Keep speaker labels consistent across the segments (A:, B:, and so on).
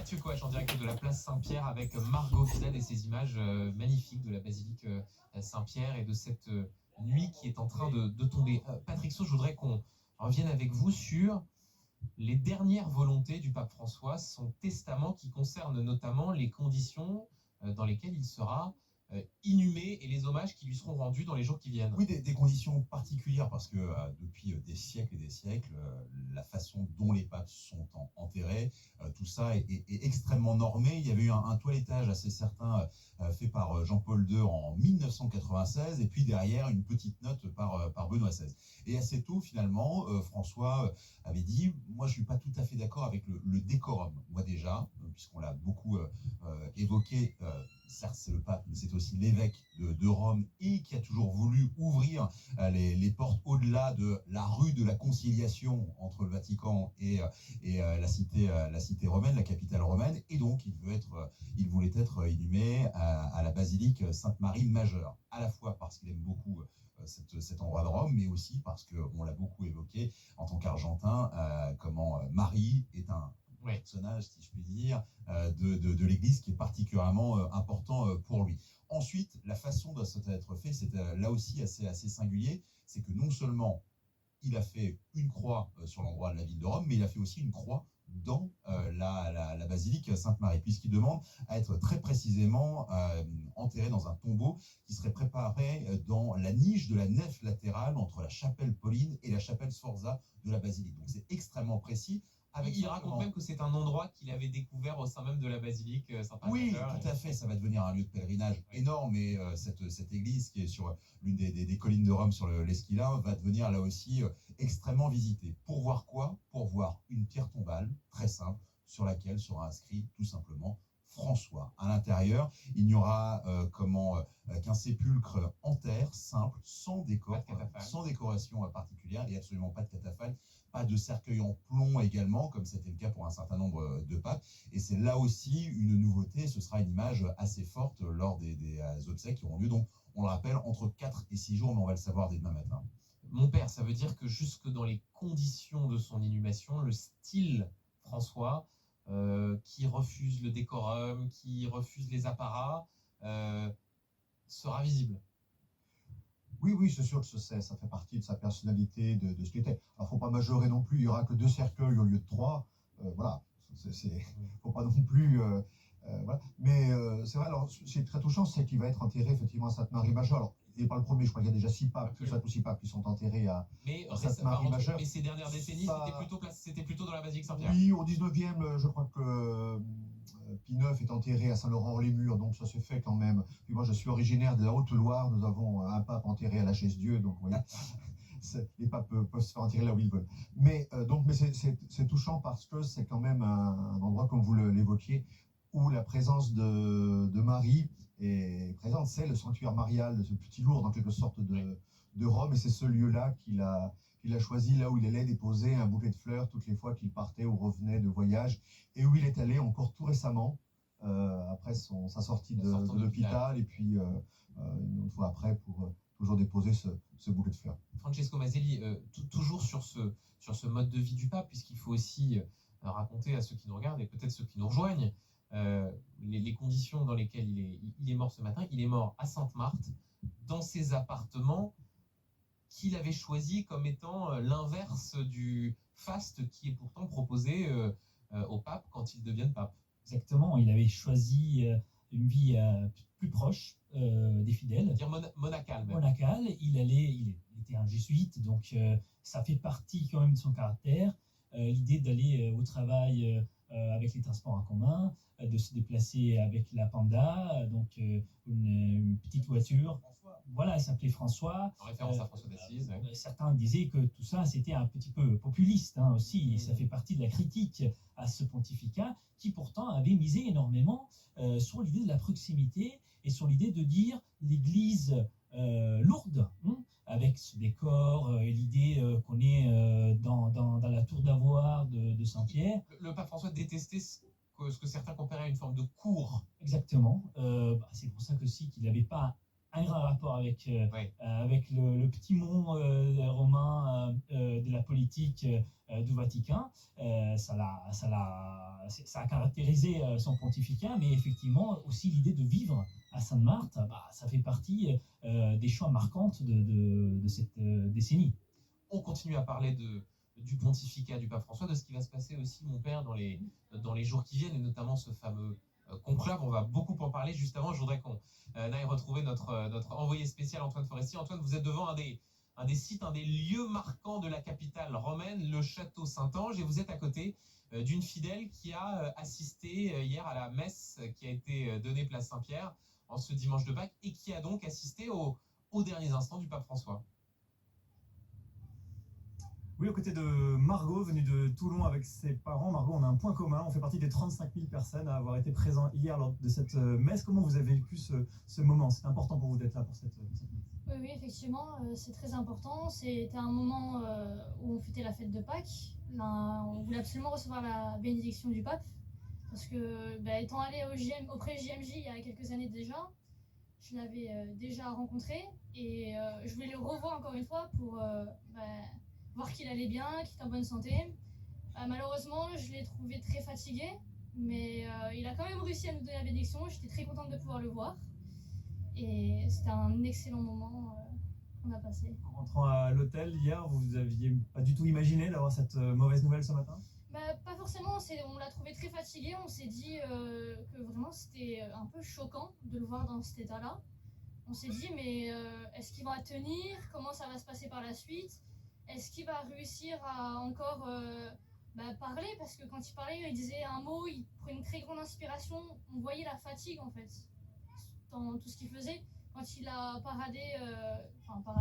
A: Mathieu Coach en direct de la place Saint-Pierre avec Margot Villade et ses images magnifiques de la basilique Saint-Pierre et de cette nuit qui est en train de tomber. Patrick Saut, je voudrais qu'on revienne avec vous sur les dernières volontés du pape François, son testament qui concerne notamment les conditions dans lesquelles il sera inhumé et les hommages qui lui seront rendus dans les jours qui viennent.
B: Oui, des conditions particulières parce que depuis des siècles et des siècles, la façon dont les papes sont enterrés, tout ça est extrêmement normé. Il y avait eu un toilettage assez certain fait par Jean-Paul II en 1996 et puis derrière une petite note par Benoît XVI. Et assez tôt, finalement, François avait dit « Moi, je ne suis pas tout à fait d'accord avec le décorum. » Moi déjà, puisqu'on l'a beaucoup évoqué, certes c'est le pape, mais c'est aussi l'évêque de Rome et qui a toujours voulu ouvrir les portes au-delà de la rue de la Conciliation entre le Vatican et la cité romaine, la capitale romaine, et donc il voulait être inhumé à la basilique Sainte-Marie Majeure, à la fois parce qu'il aime beaucoup cet endroit de Rome, mais aussi parce qu'on l'a beaucoup évoqué en tant qu'Argentin, comment Marie est un personnage, si je puis dire, de l'Église qui est particulièrement important pour lui. Ensuite, la façon dont ça va être fait, c'est là aussi assez singulier, c'est que non seulement il a fait une croix sur l'endroit de la ville de Rome, mais il a fait aussi une croix dans la basilique Sainte-Marie, puisqu'il demande à être très précisément enterré dans un tombeau qui serait préparé dans la niche de la nef latérale entre la chapelle Pauline et la chapelle Sforza de la basilique. Donc c'est extrêmement précis.
A: Il raconte même que c'est un endroit qu'il avait découvert au sein même de la basilique Saint-Pierre.
B: Oui, tout à fait, ça va devenir un lieu de pèlerinage énorme et cette église qui est sur l'une des collines de Rome sur l'Esquilin va devenir là aussi extrêmement visitée. Pour voir quoi? Pour voir une pierre tombale très simple sur laquelle sera inscrit tout simplement François. À l'intérieur, il n'y aura qu'un sépulcre en terre, simple, sans décor, sans décoration particulière et absolument pas de catafalque, pas de cercueil en plomb également, comme c'était le cas pour un certain nombre de papes. Et c'est là aussi une nouveauté, ce sera une image assez forte lors des obsèques qui auront lieu, donc on le rappelle, entre 4 et 6 jours, mais on va le savoir dès demain matin.
A: Mon père, ça veut dire que jusque dans les conditions de son inhumation, le style François, qui refuse le décorum, qui refuse les apparats, sera visible.
C: Oui, c'est sûr que ça fait partie de sa personnalité, de ce qu'il était. Alors, il ne faut pas majorer non plus, il n'y aura que 2 cercueils au lieu de 3. Voilà, il ne faut pas non plus... voilà. Mais c'est vrai, alors, c'est très touchant, c'est qu'il va être enterré effectivement à Sainte-Marie-Majeure. Alors, il n'est pas le premier, je crois qu'il y a déjà 6 papes, 7 ou 6 papes qui sont enterrés à Sainte-Marie-Majeure.
A: Mais ces dernières décennies, c'était plutôt dans la basilique Saint-Pierre.
C: Oui, au 19e, je crois que Pie IX est enterré à Saint-Laurent-les-Murs, donc ça se fait quand même. Puis moi, je suis originaire de la Haute-Loire, nous avons un pape enterré à la Chaise-Dieu, donc vous voyez, les papes peuvent se faire enterrer là où ils veulent. Mais c'est touchant parce que c'est quand même un endroit, comme vous l'évoquiez, où la présence de Marie est présente. C'est le sanctuaire marial de ce petit Lourdes, en quelque sorte, de Rome, et c'est ce lieu-là qu'il a choisi, là où il allait déposer un bouquet de fleurs toutes les fois qu'il partait ou revenait de voyage, et où il est allé encore tout récemment, après sa sortie de l'hôpital, et puis une autre fois après pour toujours déposer ce bouquet de fleurs.
A: Francesco Maselli, toujours sur ce mode de vie du pape, puisqu'il faut aussi raconter à ceux qui nous regardent et peut-être ceux qui nous rejoignent les conditions dans lesquelles il est mort ce matin. Il est mort à Sainte-Marthe, dans ses appartements qu'il avait choisi comme étant l'inverse du faste qui est pourtant proposé au pape quand ils deviennent pape.
D: Exactement, il avait choisi une vie plus proche des fidèles.
A: Dire monacale même.
D: Monacale, il était un jésuite, donc ça fait partie quand même de son caractère. L'idée d'aller au travail avec les transports en commun, de se déplacer avec la Panda, donc une petite voiture. Voilà, il s'appelait François.
A: En référence à François d'Assise.
D: Certains disaient que tout ça, c'était un petit peu populiste aussi. Et ça fait partie de la critique à ce pontificat qui pourtant avait misé énormément sur l'idée de la proximité et sur l'idée de dire l'Église lourde, avec ce décor et l'idée qu'on est dans la tour d'Avoire de Saint-Pierre.
A: Le pape François détestait ce que certains comparaient à une forme de cour.
D: Exactement. C'est pour ça aussi qu'il n'avait pas un grand rapport avec,
A: Ouais.
D: avec le petit mont romain de la politique du Vatican. Ça a caractérisé son pontificat, mais effectivement aussi l'idée de vivre à Sainte-Marthe, ça fait partie des choix marquants de cette décennie.
A: On continue à parler du pontificat du pape François, de ce qui va se passer aussi, mon père, dans les jours qui viennent, et notamment ce fameux conclave. On va beaucoup en parler. Juste avant, je voudrais qu'on aille retrouver notre envoyé spécial Antoine Forestier. Antoine, vous êtes devant un des sites, un des lieux marquants de la capitale romaine, le château Saint-Ange, et vous êtes à côté d'une fidèle qui a assisté hier à la messe qui a été donnée place Saint-Pierre en ce dimanche de Pâques, et qui a donc assisté aux derniers instants du pape François.
E: Oui, aux côtés de Margot, venue de Toulon avec ses parents. Margot, on a un point commun. On fait partie des 35 000 personnes à avoir été présents hier lors de cette messe. Comment vous avez vécu ce moment? C'est important pour vous d'être là pour cette messe.
F: Oui, effectivement, c'est très important. C'était un moment où on fêtait la fête de Pâques. On voulait absolument recevoir la bénédiction du pape. Parce que, étant allé auprès de JMJ il y a quelques années déjà, je l'avais déjà rencontré. Et je voulais le revoir encore une fois pour voir qu'il allait bien, qu'il était en bonne santé. Malheureusement, je l'ai trouvé très fatigué. Mais il a quand même réussi à nous donner la bénédiction. J'étais très contente de pouvoir le voir. Et c'était un excellent moment qu'on a passé.
E: En rentrant à l'hôtel hier, vous aviez pas du tout imaginé d'avoir cette mauvaise nouvelle ce matin?
F: Pas forcément, on l'a trouvé très fatigué. On s'est dit que vraiment c'était un peu choquant de le voir dans cet état-là. On s'est dit, mais est-ce qu'il va tenir? Comment ça va se passer par la suite? Est-ce qu'il va réussir à encore parler? Parce que quand il parlait, il disait un mot, il prenait une très grande inspiration. On voyait la fatigue en fait dans tout ce qu'il faisait. Quand il a paradé,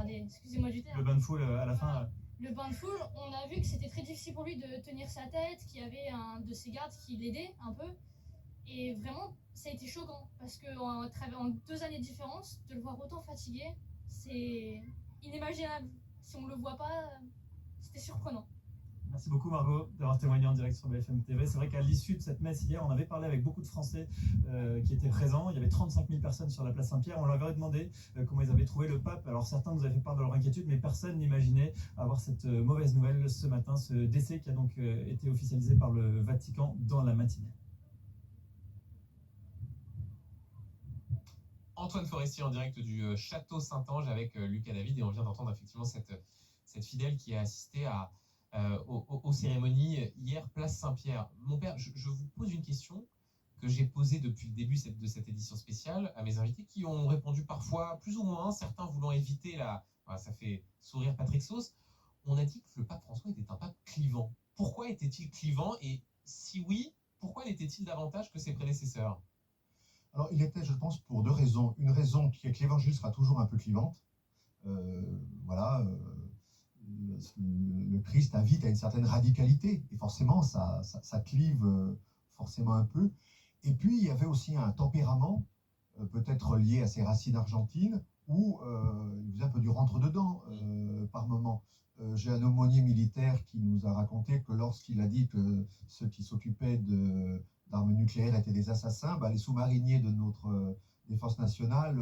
F: excusez-moi du terme.
E: Le bain de foule à la fin.
F: Le bain de foule, on a vu que c'était très difficile pour lui de tenir sa tête, qu'il y avait un de ses gardes qui l'aidait un peu. Et vraiment, ça a été choquant, parce qu'en 2 années de différence, de le voir autant fatigué, c'est inimaginable. Si on ne le voit pas, c'était surprenant.
E: Merci beaucoup Margot d'avoir témoigné en direct sur BFM TV. C'est vrai qu'à l'issue de cette messe hier, on avait parlé avec beaucoup de Français qui étaient présents. Il y avait 35 000 personnes sur la place Saint-Pierre. On leur avait demandé comment ils avaient trouvé le pape. Alors certains nous avaient fait part de leur inquiétude, mais personne n'imaginait avoir cette mauvaise nouvelle ce matin, ce décès qui a donc été officialisé par le Vatican dans la matinée.
A: Antoine Forestier en direct du château Saint-Ange avec Lucas David, et on vient d'entendre effectivement cette fidèle qui a assisté aux cérémonies hier place Saint-Pierre. Mon père, je vous pose une question que j'ai posée depuis le début de cette édition spéciale à mes invités, qui ont répondu parfois plus ou moins, certains voulant éviter ça fait sourire Patrick Sauce. On a dit que le pape François était un pape clivant. Pourquoi était-il clivant, et si oui, pourquoi l'était-il davantage que ses prédécesseurs?
C: Alors, il était, je pense, pour 2 raisons. Une raison qui est que l'évangile sera toujours un peu clivante. Le Christ invite à une certaine radicalité, et forcément, ça clive forcément un peu. Et puis, il y avait aussi un tempérament, peut-être lié à ses racines argentines, où il faisait un peu du rentre-dedans par moment. J'ai un aumônier militaire qui nous a raconté que lorsqu'il a dit que ceux qui s'occupaient d'armes nucléaires étaient des assassins, les sous-mariniers de notre défense nationale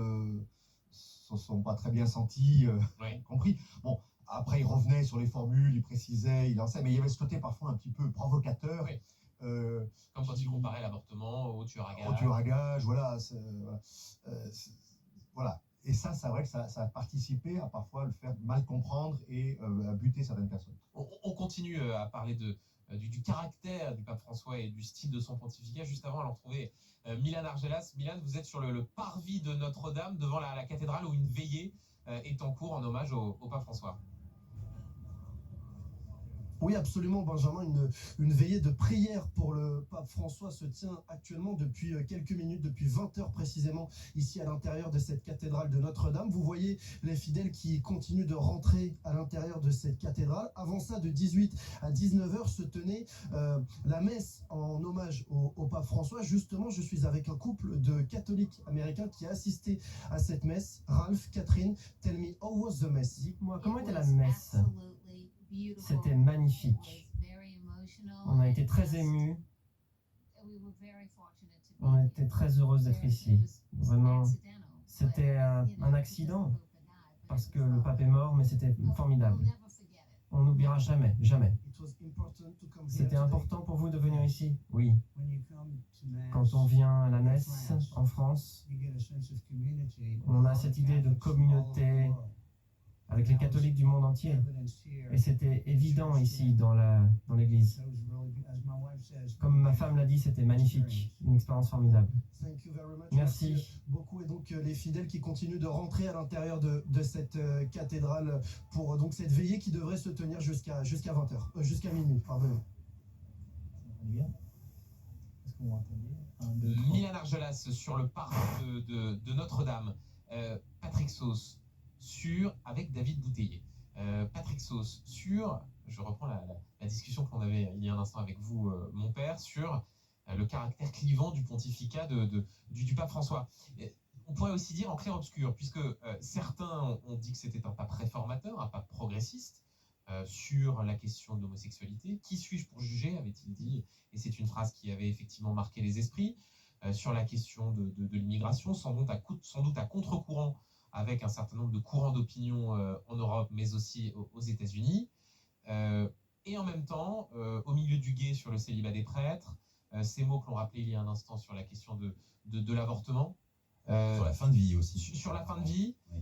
C: se sont pas très bien sentis, compris. Bon, après, il revenait sur les formules, il précisait, il lançait, mais il y avait ce côté parfois un petit peu provocateur.
A: Oui. Comme quand il comparait l'avortement au tueur à gage.
C: Au tueur à gage, voilà. Voilà. Et ça, c'est vrai que ça a participé à parfois le faire mal comprendre et à buter certaines personnes.
A: On continue à parler du caractère du pape François et du style de son pontificat. Juste avant, alors retrouver Milan Argelas. Milan, vous êtes sur le parvis de Notre-Dame, devant la cathédrale, où une veillée est en cours en hommage au pape François.
G: Oui, absolument, Benjamin. Une veillée de prière pour le pape François se tient actuellement depuis quelques minutes, depuis 20 heures précisément, ici à l'intérieur de cette cathédrale de Notre-Dame. Vous voyez les fidèles qui continuent de rentrer à l'intérieur de cette cathédrale. Avant ça, de 18 à 19 heures se tenait la messe en hommage au pape François. Justement, je suis avec un couple de catholiques américains qui a assisté à cette messe. Ralph, Catherine, tell me, how was the mess?
H: Dites-moi, comment était la messe? C'était magnifique. On a été très émus. On était très heureuse d'être ici. Vraiment, C'était un accident, parce que le pape est mort, mais c'était formidable. On n'oubliera jamais, jamais. C'était important pour vous de venir ici? Oui. Quand on vient à la messe en France, on a cette idée de communauté avec les catholiques du monde entier. Et c'était évident ici dans l'église. Comme ma femme l'a dit, c'était magnifique, une expérience formidable. Merci
G: beaucoup. Et donc les fidèles qui continuent de rentrer à l'intérieur de cette cathédrale pour donc cette veillée qui devrait se tenir jusqu'à 20h, jusqu'à minuit, pardonnez.
A: Milan Argelas sur le parc de Notre-Dame. Patrick Sauce avec David Bouteiller. Patrick Sauce je reprends la discussion qu'on avait il y a un instant avec vous, mon père, sur le caractère clivant du pontificat du pape François. On pourrait aussi dire en clair-obscur, puisque certains ont dit que c'était un pape réformateur, un pape progressiste, sur la question de l'homosexualité. Qui suis-je pour juger, avait-il dit, et c'est une phrase qui avait effectivement marqué les esprits, sur la question de l'immigration, sans doute à contre-courant avec un certain nombre de courants d'opinion en Europe, mais aussi aux États-Unis. Et en même temps, au milieu du gué sur le célibat des prêtres, ces mots que l'on rappelait il y a un instant sur la question de l'avortement.
B: Sur la fin de vie aussi.
A: Sur la fin de vie.
B: Oui.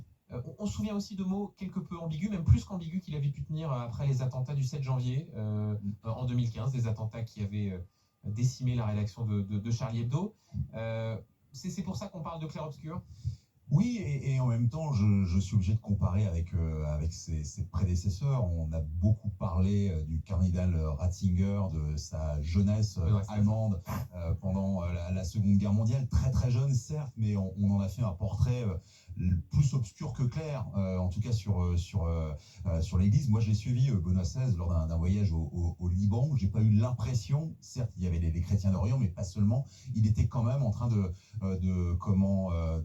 A: On se souvient aussi de mots quelque peu ambigus, même plus qu'ambigus qu'il avait pu tenir après les attentats du 7 janvier en 2015, des attentats qui avaient décimé la rédaction de Charlie Hebdo. C'est pour ça qu'on parle de clair-obscur.
B: Oui, et en même temps, je suis obligé de comparer avec ses prédécesseurs. On a beaucoup parlé du cardinal Ratzinger, de sa jeunesse allemande pendant la Seconde Guerre mondiale. Très très jeune, certes, mais on en a fait un portrait plus obscur que clair, en tout cas sur l'Église. Moi, je l'ai suivi, Benoît XVI, lors d'un voyage au Liban. J'ai pas eu l'impression, certes, il y avait les chrétiens d'Orient, mais pas seulement. Il était quand même en train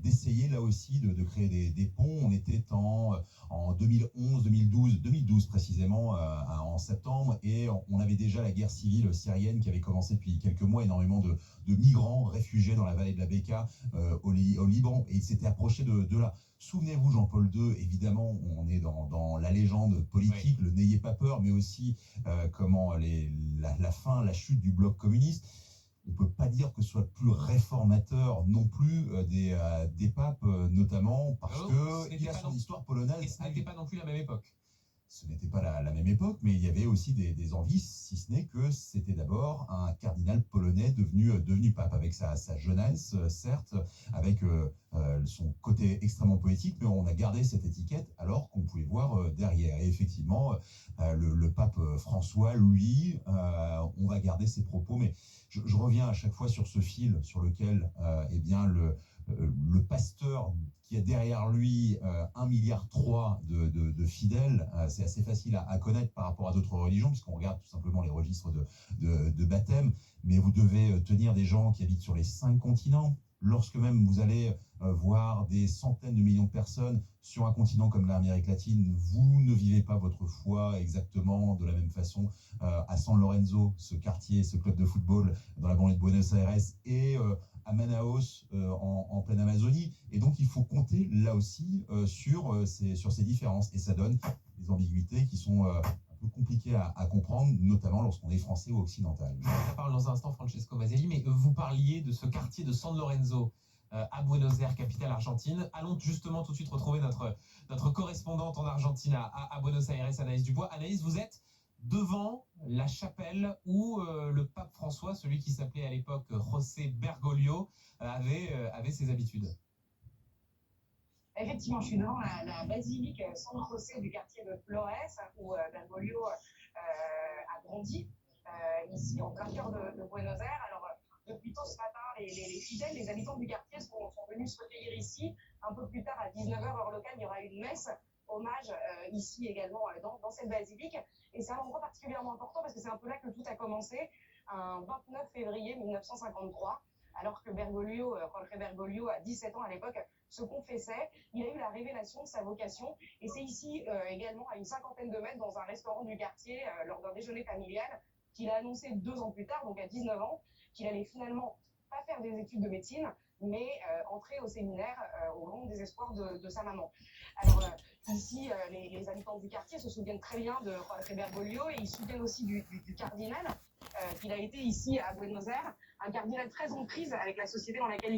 B: d'essayer là aussi de créer des ponts. On était en 2012 précisément, en septembre, et on avait déjà la guerre civile syrienne qui avait commencé depuis quelques mois, énormément de migrants réfugiés dans la vallée de la Bekaa au Liban, et il s'était approché de là. Souvenez-vous, Jean-Paul II, évidemment, on est dans la légende politique, oui. Le n'ayez pas peur, mais aussi la chute du bloc communiste. On ne peut pas dire que ce soit le plus réformateur non plus des papes, notamment parce qu'il a son histoire polonaise.
A: Et ce n'était pas non plus la même époque.
B: Ce n'était pas la même époque, mais il y avait aussi des envies, si ce n'est que c'était d'abord un cardinal polonais devenu pape, avec sa jeunesse, certes, avec son côté extrêmement poétique, mais on a gardé cette étiquette alors qu'on pouvait voir derrière. Et effectivement, le pape François, lui, on va garder ses propos, mais je reviens à chaque fois sur ce fil sur lequel eh bien, le pasteur qui a derrière lui 1,3 milliard de fidèles, c'est assez facile à connaître par rapport à d'autres religions, puisqu'on regarde tout simplement les registres de baptême, mais vous devez tenir des gens qui habitent sur les 5 continents. Lorsque même vous allez voir des centaines de millions de personnes sur un continent comme l'Amérique latine, vous ne vivez pas votre foi exactement de la même façon à San Lorenzo, ce quartier, ce club de football dans la banlieue de Buenos Aires, et à Manaus en pleine Amazonie. Et donc il faut compter là aussi sur ces différences, et ça donne des ambiguïtés qui sont un peu compliquées à comprendre, notamment lorsqu'on est français ou occidental.
A: On parle dans un instant, Francesco Maselli, mais vous parliez de ce quartier de San Lorenzo à Buenos Aires, capitale argentine. Allons justement tout de suite retrouver notre correspondante en Argentine à Buenos Aires, Anaïs Dubois. Anaïs, vous êtes devant la chapelle où le pape François, celui qui s'appelait à l'époque José Bergoglio, avait ses habitudes.
I: Effectivement, je suis devant la basilique San José du quartier de Flores, où Bergoglio a grandi, ici en plein cœur de Buenos Aires. Alors, depuis tôt ce matin, les fidèles, les habitants du quartier sont venus se recueillir ici. Un peu plus tard, à 19h heure locale, il y aura une messe hommage ici également dans cette basilique. Et c'est un endroit particulièrement important parce que c'est un peu là que tout a commencé, un 29 février 1953, alors que Jorge Bergoglio, à 17 ans à l'époque, se confessait. Il a eu la révélation de sa vocation, et c'est ici également, à une cinquantaine de mètres, dans un restaurant du quartier, lors d'un déjeuner familial, qu'il a annoncé 2 ans plus tard, donc à 19 ans, qu'il allait finalement pas faire des études de médecine, mais entrer au séminaire au grand désespoir de sa maman. Alors ici, les habitants du quartier se souviennent très bien de Jorge Bergoglio et ils se souviennent aussi du cardinal qu'il a été ici à Buenos Aires, un cardinal très en prise avec la société dans laquelle il